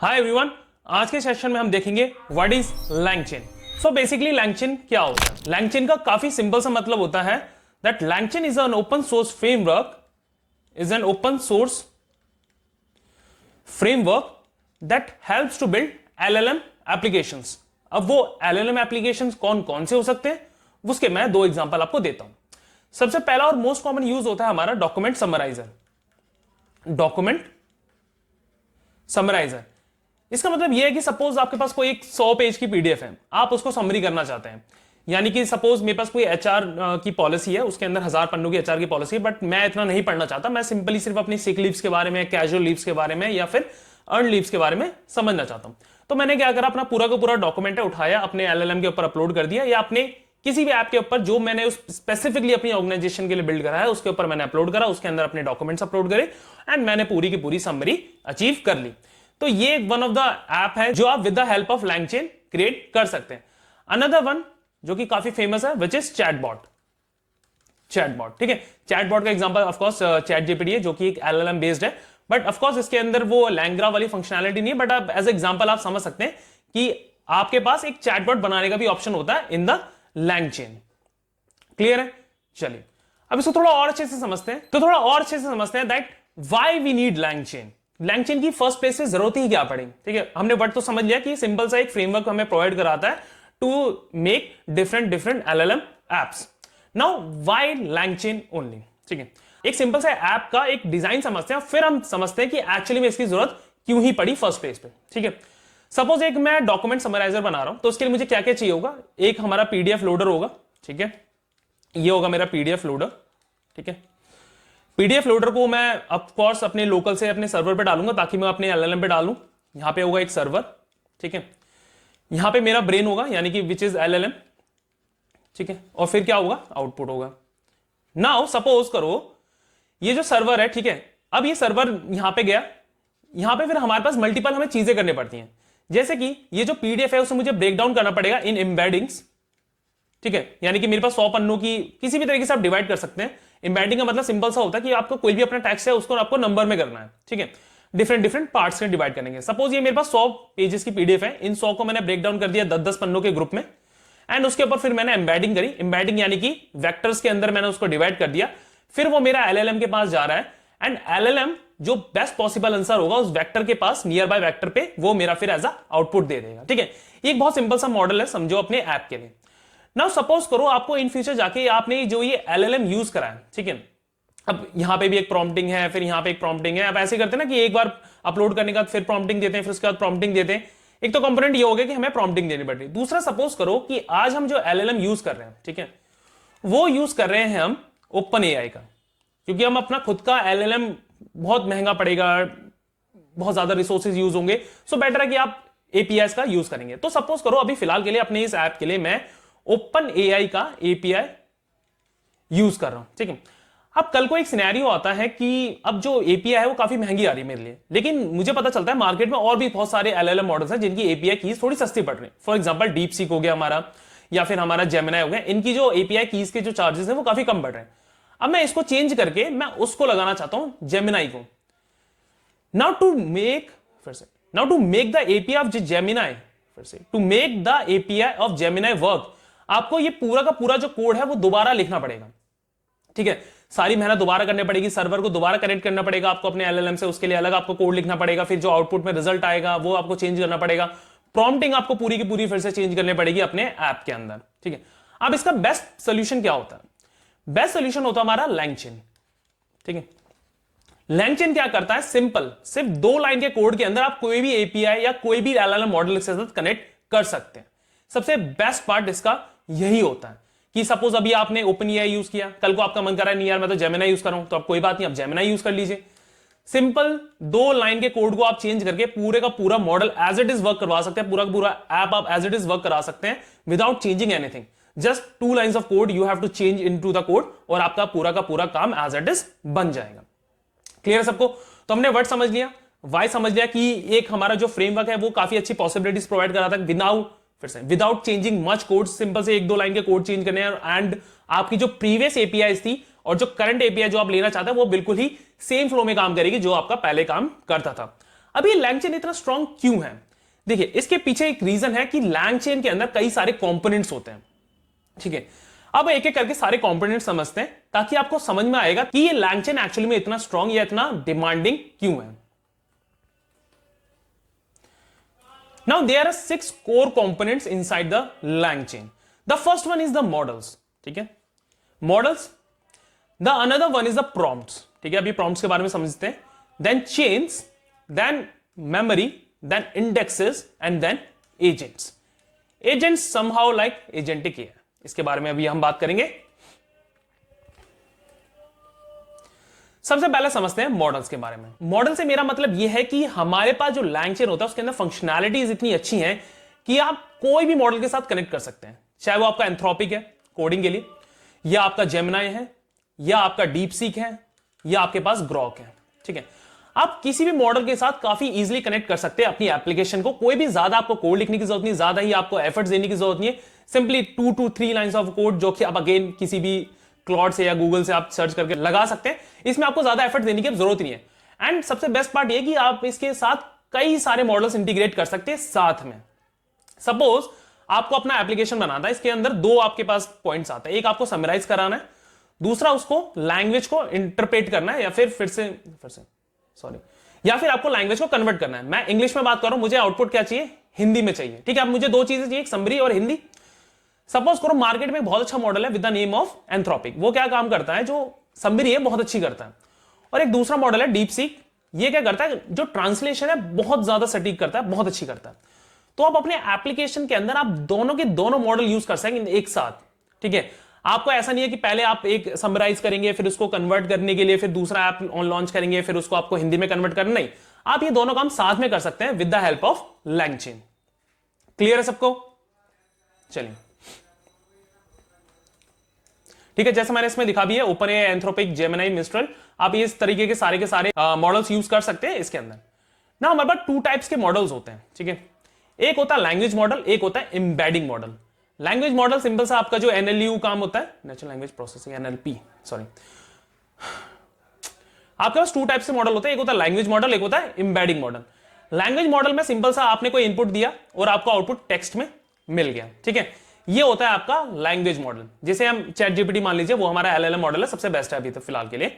Hi everyone, आज के session में हम देखेंगे what is LangChain। So basically LangChain क्या होता है। LangChain का काफी सिंपल सा मतलब होता है that LangChain is an open source framework that helps to build LLM applications. अब वो LLM एप्लीकेशंस कौन कौन से हो सकते हैं उसके मैं दो एग्जांपल आपको देता हूं। सबसे पहला और मोस्ट कॉमन यूज होता है हमारा डॉक्यूमेंट समराइजर। इसका मतलब यह है कि सपोज आपके पास कोई एक 100 पेज की पीडीएफ है, आप उसको समरी करना चाहते हैं। यानी कि सपोज मेरे पास कोई एचआर की पॉलिसी है, उसके अंदर 1000 पन्नों की एचआर की पॉलिसी है, बट मैं इतना नहीं पढ़ना चाहता। मैं सिंपली सिर्फ अपनी सिक लीव्स के बारे में, कैजुअल लीव्स के बारे में या फिर अर्न लीव्स के बारे में समझना चाहता हूं। तो मैंने क्या करा, अपना पूरा का पूरा डॉक्यूमेंट है उठाया, अपने LLM के ऊपर अपलोड कर दिया, या अपने किसी भी ऐप के ऊपर जो मैंने उस स्पेसिफिकली अपनी ऑर्गेनाइजेशन के लिए बिल्ड करा है उसके ऊपर मैंने अपलोड करा, उसके अंदर अपने डॉक्यूमेंट्स अपलोड करे एंड मैंने पूरी की पूरी समरी अचीव कर ली। तो ये वन ऑफ द ऐप है जो आप with the help of LangChain create कर सकते हैं। अनदर वन जो कि काफी फेमस है विच इज चैटबॉट। ठीक है, चैटबॉट का एग्जांपल ऑफ कोर्स ChatGPT है जो कि एक LLM बेस्ड है, बट ऑफ कोर्स इसके अंदर वो लैंग्रा वाली फंक्शनैलिटी नहीं है, बट आप एज एग्जांपल आप समझ सकते हैं कि आपके पास एक चैटबॉट बनाने का भी ऑप्शन होता है इन द LangChain। क्लियर है? चलिए अब इसको थोड़ा और अच्छे से समझते हैं that why we need LangChain की फर्स्ट प्लेस से जरूरत ही क्या पड़ी। ठीक है, हमने वर्ड तो समझ लिया कि सिंपल सा एक फ्रेमवर्क हमें प्रोवाइड कराता है to make different LLM apps. Now why LangChain only. ठीक है, एक सिंपल सा ऐप का एक डिजाइन समझते हैं, फिर हम समझते हैं कि एक्चुअली में इसकी जरूरत क्यों ही पड़ी फर्स्ट प्लेस पे। ठीक है, सपोज एक मैं डॉक्यूमेंट समराइजर बना रहा हूं, तो उसके लिए मुझे क्या क्या चाहिए होगा। एक हमारा पीडीएफ लोडर होगा। ठीक है, ये होगा मेरा पीडीएफ लोडर। ठीक है, पीडीएफ लोडर को मैं ऑफ कोर्स अपने लोकल से अपने सर्वर पे डालूंगा ताकि मैं अपने LLM पे डालूं। यहां पे होगा एक सर्वर। ठीक है, यहां पे मेरा ब्रेन होगा यानी कि विच इज LLM। ठीक है, और फिर क्या होगा, आउटपुट होगा। नाउ सपोज करो ये जो सर्वर है, ठीक है, अब ये सर्वर यहां पे गया, यहां पे फिर हमारे पास मल्टीपल हमें चीजें करनी पड़ती हैं, जैसे कि ये जो पीडीएफ है उसे मुझे ब्रेक डाउन करना पड़ेगा इन एम्बेडिंग्स। ठीक है, यानी कि मेरे पास 100 पन्नों की किसी भी तरीके से आप डिवाइड कर सकते हैं। एम्बेडिंग का मतलब सिंपल सा होता है कि आपको कोई भी अपना टेक्स्ट है उसको आपको नंबर में करना है। ठीक है, डिफरेंट पार्ट्स में डिवाइड करेंगे। सपोज ये मेरे पास 100 पेजेस की पीडीएफ है, इन 100 को मैंने ब्रेक डाउन कर दिया 10-10 पन्नों के ग्रुप में, एंड उसके ऊपर फिर मैंने एम्बेडिंग करी। एम्बेडिंग यानी कि वेक्टर्स के अंदर मैंने उसको डिवाइड कर दिया। फिर वो मेरा LLM के पास जा रहा है एंड LLM जो बेस्ट पॉसिबल आंसर होगा उस वेक्टर के पास, नियर बाय वेक्टर पे, वो मेरा फिर एज अ आउटपुट दे देगा। ठीक है, ये एक बहुत सिंपल सा मॉडल है, समझो अपने ऐप के लिए। नाउ सपोज करो आपको इन फ्यूचर जाके आपने जो ये LLM यूज करा है, ठीक है, अब यहां पे भी एक प्रॉम्प्टिंग है, फिर यहां पे एक प्रॉम्प्टिंग है। अब ऐसे करते हैं ना कि एक बार अपलोड करने के बाद फिर प्रॉम्प्टिंग देते हैं, फिर उसके बाद प्रॉम्प्टिंग देते हैं। एक तो कंपोनेंट ये हो गया कि हमें प्रॉम्प्टिंग देनी पड़ रही है। दूसरा सपोज करो कि आज हम जो LLM यूज कर रहे हैं, ठीक है, वो यूज कर रहे हैं हम OpenAI का, क्योंकि हम अपना खुद का LLM बहुत महंगा पड़ेगा, बहुत ज्यादा रिसोर्सेज यूज होंगे, सो बेटर है कि आप APIs का यूज करेंगे। तो सपोज करो अभी फिलहाल के लिए अपने इस ऐप के लिए मैं OpenAI का API यूज कर रहा हूं। ठीक है, अब कल को एक सिनेरियो आता है कि अब जो API है वो काफी महंगी आ रही है मेरे लिए, लेकिन मुझे पता चलता है मार्केट में और भी बहुत सारे LLM मॉडल्स हैं जिनकी API कीज थोड़ी सस्ती पड़ रही है। फॉर एग्जांपल DeepSeek हो गया हमारा, या फिर हमारा Gemini हो गया, इनकी जो API कीज के जो चार्जेस हैं वो काफी कम पड़ रहे हैं। अब मैं इसको चेंज करके मैं उसको लगाना चाहता हूं Gemini को। Now to make the API of Gemini, to make the API of Gemini work, आपको ये पूरा का पूरा जो कोड है वो दोबारा लिखना पड़ेगा। ठीक है, सारी मेहनत दोबारा करनी पड़ेगी, सर्वर को दोबारा कनेक्ट करना पड़ेगा आपको अपने LLM से, उसके लिए अलग आपको कोड लिखना पड़ेगा, फिर जो आउटपुट में रिजल्ट आएगा वो आपको चेंज करना पड़ेगा, प्रॉम्प्टिंग आपको पूरी की पूरी फिर से चेंज करनी पड़ेगी अपने ऐप के अंदर। ठीक है, अब इसका बेस्ट सोल्यूशन क्या होता है? बेस्ट सोल्यूशन होता है हमारा LangChain। ठीक है, LangChain क्या करता है, सिंपल, सिर्फ 2 लाइन के कोड के अंदर आप कोई भी API या कोई भी LLM मॉडल के साथ कनेक्ट कर सकते हैं। सबसे बेस्ट पार्ट इसका यही होता है कि सपोज अभी आपने OpenAI यूज किया, कल को आपका मन कर रहा है नहीं यार मैं तो Gemini यूज कर रहा हूं, तो आप कोई बात नहीं, आप Gemini यूज कर लीजिए। सिंपल 2 लाइन के कोड को आप चेंज करके पूरे का पूरा model as it is work करवा सकते हैं, पूरा का पूरा ऐप आप एज इट इज वर्क करा सकते हैं without changing anything. Just 2 lines of code you have to change into the code और आपका पूरा का पूरा काम एज इट इज बन जाएगा। क्लियर है सबको? तो हमने वर्ड समझ लिया, वाई समझ लिया कि एक हमारा जो फ्रेमवर्क है वो काफी अच्छी पॉसिबिलिटीज प्रोवाइड कराता है without changing much code. Simple से 1-2 लाइन के कोड चेंज करने हैं एंड आपकी जो प्रीवियस APIs थी और जो करंट API जो आप लेना चाहते हैं वो बिल्कुल ही सेम फ्लो में काम करेगी जो आपका पहले काम करता था। अब ये लैंगचेन इतना स्ट्रांग क्यों है? देखिए, इसके पीछे एक रीजन है कि लैंगचेन के अंदर कई सारे कंपोनेंट्स होते हैं, ठीक है। अब एक एक करके सारे कंपोनेंट समझते हैं ताकि आपको समझ में आएगा कि ये लैंगचेन एक्चुअली में इतना स्ट्रांग या इतना डिमांडिंग क्यों है। Now there are 6 core components inside the LangChain. The first one is the models, ठीक है, models. The another one is the prompts, ठीक है, अभी प्रॉम्प्ट्स के बारे में समझते हैं। Then chains, then memory, then indexes and then agents. Agents somehow like agentic है, इसके बारे में अभी हम बात करेंगे। सबसे पहले समझते हैं मॉडल्स के बारे में। मॉडल से मेरा मतलब यह है कि हमारे पास जो लैंगचेन होता है उसके अंदर फंक्शनैलिटीज इतनी अच्छी हैं कि आप कोई भी मॉडल के साथ कनेक्ट कर सकते हैं, चाहे वो आपका एंथ्रोपिक है कोडिंग के लिए, या आपका जेमिनाई है, या आपका डीप सीक है, या आपके पास ग्रॉक है, ठीक है। आप किसी भी मॉडल के साथ काफी इजीली कनेक्ट कर सकते हैं अपनी एप्लीकेशन को। कोई भी ज्यादा आपको कोड लिखने की जरूरत नहीं, ज्यादा ही आपको एफर्ट्स देने की जरूरत नहीं है। Simply 2 to 3 lines of code जो कि आप अगेन किसी भी क्लॉड से या गूगल से आप सर्च करके लगा सकते हैं। इसमें आपको ज्यादा एफर्ट देने की जरूरत नहीं है। एंड सबसे बेस्ट पार्ट ये कि आप इसके साथ कई सारे मॉडल्स इंटीग्रेट कर सकते हैं साथ में। सपोज आपको अपना एप्लीकेशन बनाना है, इसके अंदर 2 आपके पास पॉइंट्स आते हैं। एक आपको समराइज कराना है, दूसरा उसको लैंग्वेज को इंटरप्रेट करना है, या फिर से सॉरी, या फिर आपको लैंग्वेज को कन्वर्ट करना है। मैं इंग्लिश में बात कर रहा हूं, मुझे आउटपुट क्या चाहिए? हिंदी में चाहिए, ठीक है। अब मुझे 2 चीजें चाहिए, एक समरी और हिंदी। सपोज करो मार्केट में बहुत अच्छा मॉडल है with the name of Anthropic. वो क्या काम करता है? जो समरी है बहुत अच्छी करता है। और एक दूसरा मॉडल है डीप सीक, ये क्या करता है? जो ट्रांसलेशन है बहुत ज्यादा सटीक करता है, बहुत अच्छी करता है। तो आप अपने एप्लीकेशन के अंदर आप दोनों के दोनों मॉडल यूज कर सकेंगे एक साथ, ठीक है। आपको ऐसा नहीं है कि पहले आप एक समराइज करेंगे, फिर उसको कन्वर्ट करने के लिए फिर दूसरा ऐप लॉन्च करेंगे, फिर उसको आपको हिंदी में कन्वर्ट करना। नहीं, आप ये दोनों काम साथ में कर सकते हैं with the help of LangChain. Clear है सबको? चलिए, ठीक है। जैसे मैंने इसमें दिखा भी है, open AI, Anthropic, Gemini, mistral, आप इस तरीके के सारे मॉडल्स यूज कर सकते हैं इसके अंदर। ना हमारे पास 2 टाइप्स के मॉडल्स होते हैं, ठीक है। एक होता है लैंग्वेज मॉडल, एक होता है embedding model. Language model simple सा आपका जो एनएलयू काम होता है, natural language processing, NLP, sorry. आपके पास 2 टाइप्स के मॉडल होते हैं, एक होता है लैंग्वेज मॉडल, एक होता है एम्बेडिंग मॉडल। लैंग्वेज मॉडल में सिंपल सा आपने कोई इनपुट दिया और आपको आउटपुट टेक्स्ट में मिल गया, ठीक है। ये होता है आपका लैंग्वेज मॉडल, जिसे हम चैट जीपीटी मान लीजिए, वो हमारा एलएलएम मॉडल है, सबसे बेस्ट है अभी तो फिलहाल के लिए।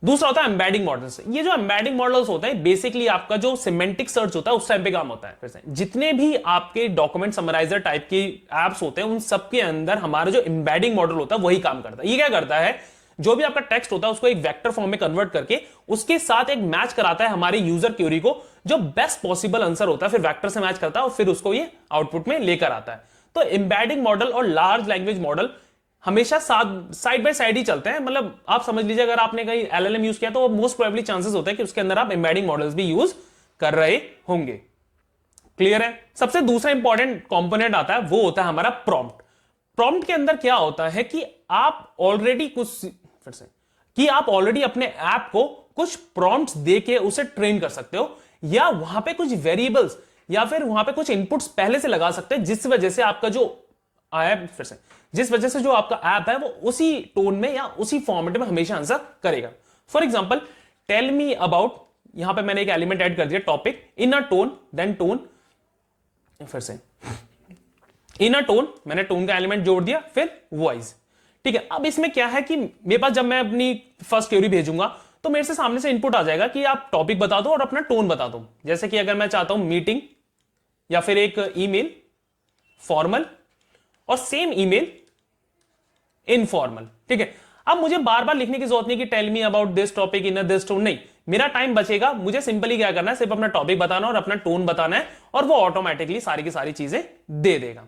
दूसरा होता है एम्बेडिंग मॉडल्स। ये जो एम्बेडिंग मॉडल्स होते हैं बेसिकली आपका जो सिमेंटिक सर्च होता है उस टाइप पे काम होता है। फिर से जितने भी आपके डॉक्यूमेंट समराइजर टाइप के एप्स होते हैं उन सबके अंदर हमारा जो एम्बेडिंग मॉडल होता है वही काम करता है। ये क्या करता है? जो भी आपका टेक्स्ट होता है उसको एक वेक्टर फॉर्म में कन्वर्ट करके उसके साथ एक मैच कराता है हमारे यूजर क्वेरी को, जो बेस्ट पॉसिबल आंसर होता है, फिर वेक्टर से मैच करता है और फिर उसको ये आउटपुट में लेकर आता है। तो एम्बेडिंग मॉडल और लार्ज लैंग्वेज मॉडल हमेशा साथ साइड बाय साइड ही चलते हैं। मतलब आप समझ लीजिए अगर आपने कहीं एलएलएम यूज किया तो मोस्ट प्रोबेबली चांसेस होते हैं कि उसके अंदर आप एम्बेडिंग मॉडल्स भी यूज कर रहे होंगे। क्लियर है? सबसे दूसरा इंपॉर्टेंट कंपोनेंट आता है, वो होता है हमारा प्रॉम्प्ट। प्रॉम्प्ट के अंदर क्या होता है कि आप ऑलरेडी अपने ऐप को कुछ प्रॉम्प्ट्स देके उसे ट्रेन कर सकते हो, या वहां पे कुछ वेरिएबल्स या फिर वहां पे कुछ इनपुट्स पहले से लगा सकते हैं, जिस वजह से आपका जो जो आपका ऐप है वो उसी टोन में या उसी फॉर्मेट में हमेशा आंसर करेगा। For example, tell me about, यहां पे मैंने एक एलिमेंट ऐड कर दिया, topic, in a tone, then tone, फिर से इन अ टोन, मैंने टोन का एलिमेंट जोड़ दिया, फिर वॉइस, ठीक है। अब इसमें क्या है कि मेरे पास जब मैं अपनी फर्स्ट क्वेरी भेजूंगा तो मेरे से सामने से इनपुट आ जाएगा कि आप टॉपिक बता दो और अपना टोन बता दो। जैसे कि अगर मैं चाहता हूं मीटिंग, या फिर एक ईमेल फॉर्मल, और सेम ईमेल इनफॉर्मल, ठीक है। अब मुझे बार बार लिखने की जरूरत नहीं कि tell me about this topic in this tone, नहीं, मेरा टाइम बचेगा। मुझे सिंपली क्या करना है, सिर्फ अपना टॉपिक बताना और अपना टोन बताना है, और वो ऑटोमेटिकली सारी की सारी चीजें दे देगा।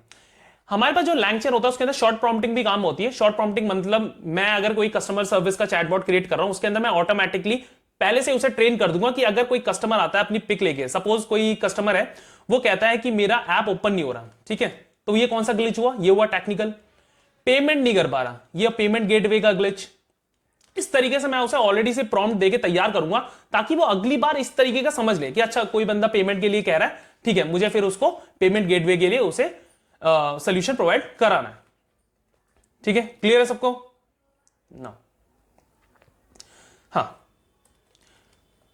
हमारे पास जो लैंग्वेज होता है उसके अंदर शॉर्ट प्रॉम्प्टिंग भी काम होती है। शॉर्ट प्रॉम्प्टिंग मतलब मैं अगर कोई कस्टमर सर्विस का चैटबॉट क्रिएट कर रहा हूं, उसके अंदर मैं ऑटोमेटिकली पहले से उसे ट्रेन कर दूंगा कि अगर कोई कस्टमर आता है अपनी पिक लेके, सपोज कोई कस्टमर है वो कहता है कि मेरा ऐप ओपन नहीं हो रहा, ठीक है, तो ये कौन सा ग्लिच हुआ? ये हुआ टेक्निकल। पेमेंट नहीं कर पा रहा, ये पेमेंट गेटवे का ग्लिच। इस तरीके से मैं उसे ऑलरेडी से प्रॉम्प्ट देके तैयार करूंगा ताकि वो अगली बार इस तरीके का समझ ले कि अच्छा कोई बंदा पेमेंट के लिए कह रहा है, ठीक है, मुझे फिर उसको पेमेंट गेटवे के लिए उसे सोल्यूशन प्रोवाइड कराना है। ठीक है, क्लियर है सबको ना? हाँ,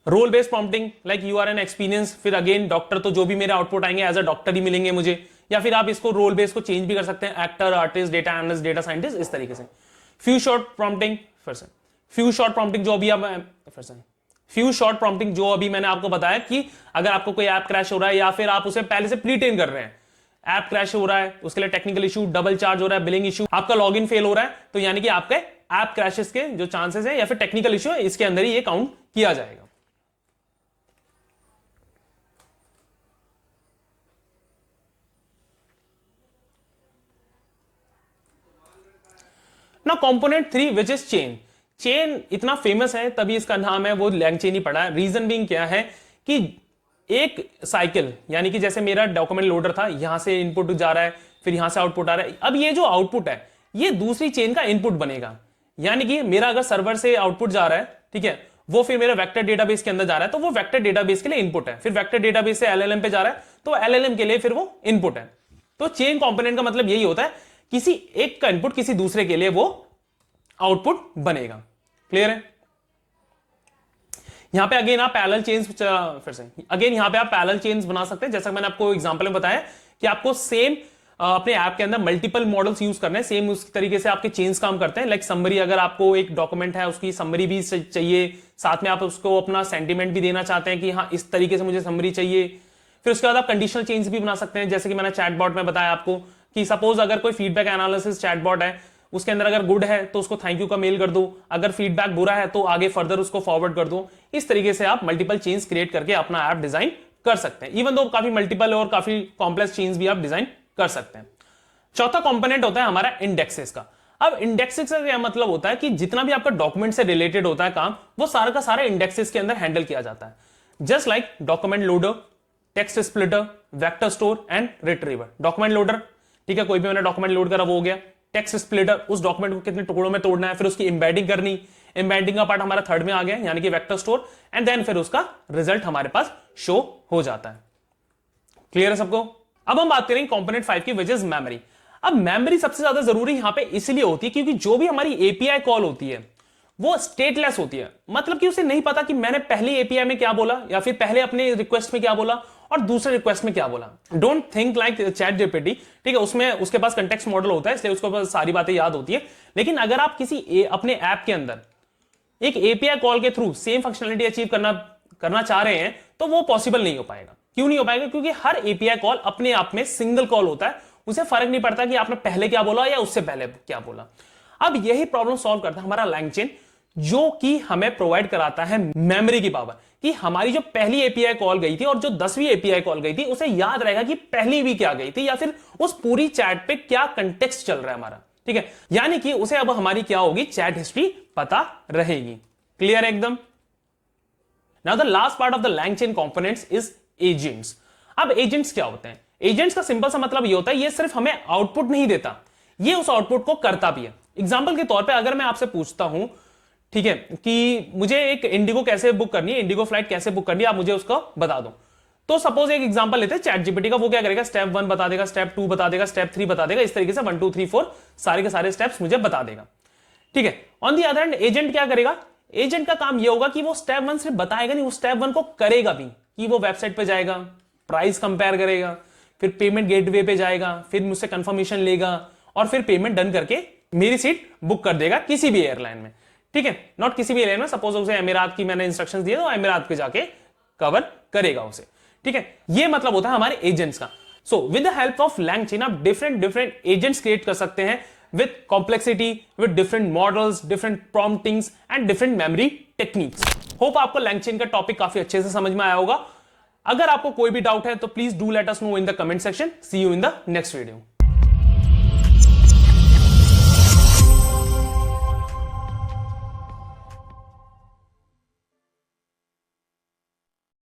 role based prompting, like you are an experience, फिर अगेन डॉक्टर, तो जो भी मेरे आउटपुट आएंगे एज अ डॉक्टर ही मिलेंगे मुझे, या फिर आप इसको रोल बेस्ड को चेंज भी कर सकते हैं, actor, artist, data analyst, data scientist, इस तरीके से। फ्यू शॉर्ट प्रॉम्प्टिंग, फिर से फ्यू शॉर्ट प्रॉम्प्टिंग जो अभी फिर से फ्यू शॉर्ट प्रॉम्प्टिंग जो अभी मैंने आपको बताया कि अगर आपको कोई ऐप क्रैश हो रहा है या फिर आप उसे पहले से प्रीटेन कर रहे हैं, ऐप क्रैश हो रहा है, उसके लिए टेक्निकल इशू, डबल चार्ज हो रहा है, बिलिंग इशू, आपका लॉगिन फेल हो रहा है, तो यानी कि आपके ऐप क्रैशेस के जो चांसेस है या फिर टेक्निकल इशू है, इसके अंदर ही ये काउंट किया जाएगा। ना component 3 which is chain. Chain इतना फेमस है तभी इसका नाम है वो लैंगचेन ही पड़ा है। रीजन बीइंग क्या है कि एक साइकिल, यानी कि जैसे मेरा डॉक्यूमेंट लोडर था, यहां से इनपुट जा रहा है, फिर यहां से आउटपुट आ रहा है, अब ये जो आउटपुट है ये दूसरी चेन का इनपुट बनेगा। यानी कि मेरा अगर सर्वर से आउटपुट जा रहा है, ठीक है, वो फिर मेरा वेक्टर डेटाबेस के अंदर जा रहा है, तो वो वेक्टर डेटाबेस के लिए इनपुट है, फिर वेक्टर डेटाबेस से एलएलएम पे जा रहा है, तो एलएलएम के लिए फिर वो इनपुट है। तो चेन कंपोनेंट का मतलब यही होता है, किसी एक का इनपुट किसी दूसरे के लिए वो आउटपुट बनेगा। क्लियर है? यहां पे अगेन आप पैरेलल चेन्स, फिर से अगेन यहां पे आप पैरेलल चेन्स बना सकते हैं, जैसा मैंने आपको एग्जांपल में बताया कि आपको सेम अपने ऐप के अंदर मल्टीपल मॉडल्स यूज करने हैं, सेम उस तरीके से आपके चेन्स काम करते हैं। लाइक समरी, अगर आपको एक डॉक्यूमेंट है उसकी समरी भी चाहिए, साथ में आप उसको अपना सेंटीमेंट भी देना चाहते हैं कि हाँ इस तरीके से मुझे समरी चाहिए। फिर उसके बाद आप कंडीशनल चेन्स भी बना सकते हैं, जैसे कि मैंने चैटबॉट में बताया आपको कि सपोज अगर कोई फीडबैक एनालिसिस चैटबॉट है, उसके अंदर अगर गुड है तो उसको थैंक यू का मेल कर दो, अगर फीडबैक बुरा है तो आगे फर्दर उसको फॉरवर्ड कर दो। इस तरीके से आप मल्टीपल चेन्स क्रिएट करके अपना ऐप डिजाइन कर सकते हैं, इवन दो काफी मल्टीपल और काफी कॉम्प्लेक्स चेन्स भी आप डिजाइन कर सकते हैं। चौथा कंपोनेंट होता है हमारा इंडेक्सेस का। अब इंडेक्सेस का क्या मतलब होता है कि जितना भी आपका डॉक्यूमेंट से रिलेटेड होता है काम, वो सारा का सारा इंडेक्सेस के अंदर हैंडल किया जाता है। Just like document loader, text splitter, vector store and retriever. Document loader, ठीक है, कोई भी मैंने डॉक्यूमेंट लोड करा वो हो गया। टेक्स्ट स्प्लिटर, उस डॉक्यूमेंट को कितने टुकड़ों में तोड़ना है, फिर उसकी एम्बेडिंग करनी, एम्बेडिंग का पार्ट हमारा थर्ड में आ गया, यानी कि वेक्टर स्टोर, एंड देन फिर उसका रिजल्ट हमारे पास शो हो जाता है। क्लियर है सबको? अब हम बात करेंगे कंपोनेंट 5 की, विच इज मेमोरी। अब मेमोरी सबसे ज्यादा जरूरी यहां पे इसलिए होती है क्योंकि जो भी हमारी एपीआई कॉल होती है वो स्टेटलेस होती है, मतलब कि उसे नहीं पता कि मैंने पहली एपीआई में क्या बोला या फिर पहले अपने रिक्वेस्ट में क्या बोला और दूसरे रिक्वेस्ट में क्या बोला। Don't think like chat GPT, ठीक है, उसमें उसके पास कंटेक्स्ट मॉडल होता है इसलिए उसके पास सारी बातें याद होती है। लेकिन अगर आप किसी अपने ऐप के अंदर एक एपीआई कॉल के थ्रू सेम फंक्शनलिटी अचीव करना चाह रहे हैं तो वो पॉसिबल नहीं हो पाएगा। क्यों नहीं हो पाएगा? क्योंकि हर एपीआई कॉल अपने आप में सिंगल कॉल होता है, उसे फर्क नहीं पड़ता कि आपने पहले क्या बोला या उससे पहले क्या बोला। अब यही प्रॉब्लम सॉल्व करता है हमारा लैंगचेन, जो कि हमें प्रोवाइड कराता है मेमोरी की पावर, कि हमारी जो पहली एपीआई कॉल गई थी और जो 10वीं एपीआई कॉल गई थी उसे याद रहेगा कि पहली भी क्या गई थी या फिर उस पूरी चैट पे क्या कंटेक्स्ट चल रहा है हमारा, ठीक है, यानी कि उसे अब हमारी क्या होगी, चैट हिस्ट्री पता रहेगी। क्लियर है एकदम? Now the last part of the LangChain components is agents. अब एजेंट्स क्या होते हैं? एजेंट्स का सिंपल सा मतलब ये होता है, ये सिर्फ हमें आउटपुट नहीं देता, ये उस आउटपुट को करता भी है। एग्जांपल के तौर पे अगर मैं आपसे पूछता हूं, ठीक है, कि मुझे एक इंडिगो कैसे बुक करनी है, इंडिगो फ्लाइट कैसे बुक करनी है, आप मुझे उसको बता दो। तो सपोज एक एग्जांपल लेते हैं चैट जीपीटी का, वो क्या करेगा, स्टेप 1 बता देगा, स्टेप 2 बता देगा, स्टेप 3 बता देगा, इस तरीके से 1 2 3 4 सारे के सारे स्टेप्स मुझे बता देगा, ठीक है। On the other hand agent क्या करेगा? एजेंट का काम यह होगा कि वो स्टेप 1 सिर्फ बताएगा नहीं, वो स्टेप 1 को करेगा भी, कि वो वेबसाइट पे जाएगा, प्राइस कंपेयर करेगा, फिर पेमेंट गेटवे पे जाएगा, फिर मुझसे कंफर्मेशन लेगा और फिर पेमेंट डन करके मेरी सीट बुक कर देगा किसी भी एयरलाइन में, ठीक है, नॉट किसी भी एयरलाइन में, सपोज उसे एमिरात की मैंने इंस्ट्रक्शंस दिए तो एमिरात पे जाके कवर करेगा उसे, ठीक है। ये मतलब होता है हमारे एजेंट्स का। So with the help of LangChain आप डिफरेंट एजेंट्स क्रिएट कर सकते हैं with complexity, with different models, different promptings and different memory techniques. Hope आपको लैंगचेन का टॉपिक काफी अच्छे से समझ में आया होगा। अगर आपको कोई भी डाउट है तो please do let us know in the comment section. See you in the next video.